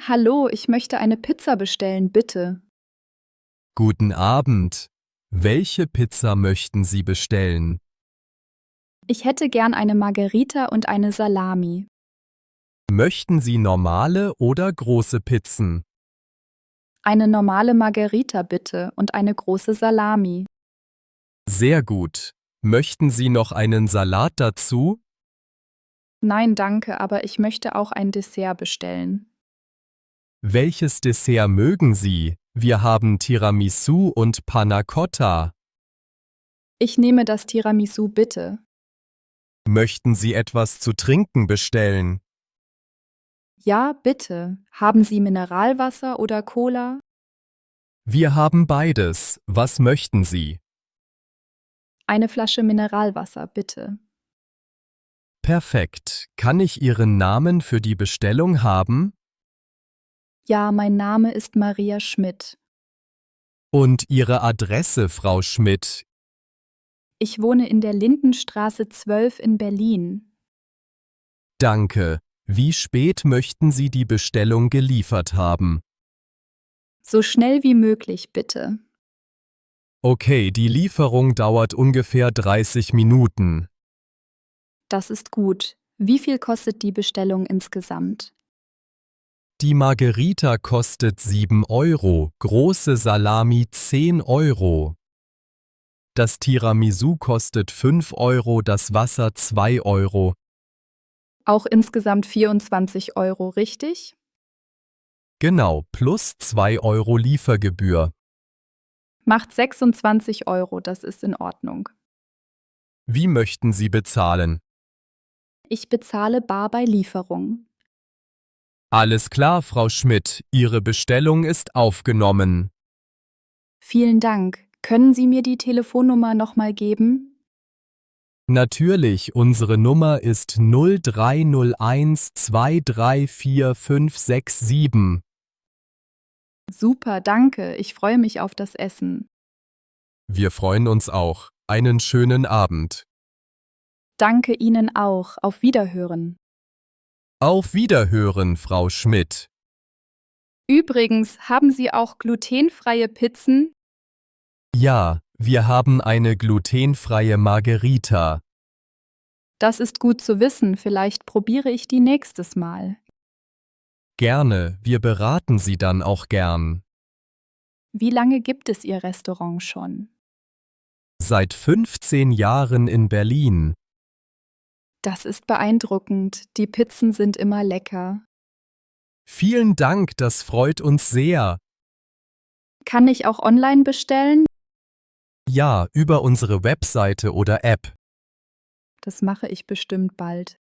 Hallo, ich möchte eine Pizza bestellen, bitte. Guten Abend. Welche Pizza möchten Sie bestellen? Ich hätte gern eine Margherita und eine Salami. Möchten Sie normale oder große Pizzen? Eine normale Margherita bitte und eine große Salami. Sehr gut. Möchten Sie noch einen Salat dazu? Nein, danke, aber ich möchte auch ein Dessert bestellen. Welches Dessert mögen Sie? Wir haben Tiramisu und Panna Cotta. Ich nehme das Tiramisu bitte. Möchten Sie etwas zu trinken bestellen? Ja, bitte. Haben Sie Mineralwasser oder Cola? Wir haben beides. Was möchten Sie? Eine Flasche Mineralwasser, bitte. Perfekt. Kann ich Ihren Namen für die Bestellung haben? Ja, mein Name ist Maria Schmidt. Und Ihre Adresse, Frau Schmidt? Ich wohne in der Lindenstraße 12 in Berlin. Danke. Wie spät möchten Sie die Bestellung geliefert haben? So schnell wie möglich, bitte. Okay, die Lieferung dauert ungefähr 30 Minuten. Das ist gut. Wie viel kostet die Bestellung insgesamt? Die Margherita kostet 7 Euro, große Salami 10 Euro. Das Tiramisu kostet 5 Euro, das Wasser 2 Euro. Auch insgesamt 24 Euro, richtig? Genau, plus 2 Euro Liefergebühr. Macht 26 Euro, das ist in Ordnung. Wie möchten Sie bezahlen? Ich bezahle bar bei Lieferung. Alles klar, Frau Schmidt, Ihre Bestellung ist aufgenommen. Vielen Dank. Können Sie mir die Telefonnummer nochmal geben? Natürlich, unsere Nummer ist 0301 234 567. Super, danke. Ich freue mich auf das Essen. Wir freuen uns auch. Einen schönen Abend. Danke Ihnen auch. Auf Wiederhören. Auf Wiederhören, Frau Schmidt. Übrigens, haben Sie auch glutenfreie Pizzen? Ja, wir haben eine glutenfreie Margherita. Das ist gut zu wissen. Vielleicht probiere ich die nächstes Mal. Gerne, wir beraten Sie dann auch gern. Wie lange gibt es Ihr Restaurant schon? Seit 15 Jahren in Berlin. Das ist beeindruckend. Die Pizzen sind immer lecker. Vielen Dank, das freut uns sehr. Kann ich auch online bestellen? Ja, über unsere Webseite oder App. Das mache ich bestimmt bald.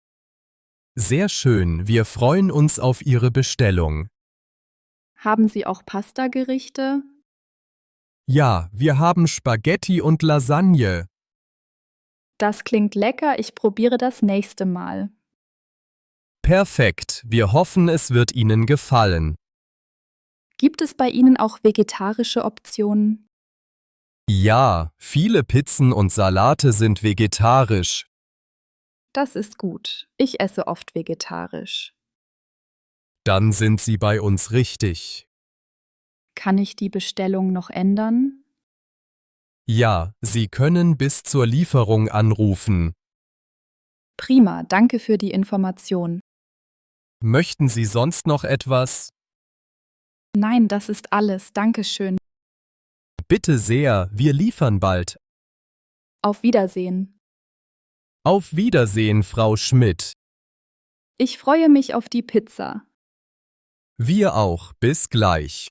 Sehr schön, wir freuen uns auf Ihre Bestellung. Haben Sie auch Pasta-Gerichte? Ja, wir haben Spaghetti und Lasagne. Das klingt lecker. Ich probiere das nächste Mal. Perfekt, wir hoffen, es wird Ihnen gefallen. Gibt es bei Ihnen auch vegetarische Optionen? Ja, viele Pizzen und Salate sind vegetarisch. Das ist gut. Ich esse oft vegetarisch. Dann sind Sie bei uns richtig. Kann ich die Bestellung noch ändern? Ja, Sie können bis zur Lieferung anrufen. Prima, danke für die Information. Möchten Sie sonst noch etwas? Nein, das ist alles. Dankeschön. Bitte sehr, wir liefern bald. Auf Wiedersehen. Auf Wiedersehen, Frau Schmidt. Ich freue mich auf die Pizza. Wir auch, bis gleich.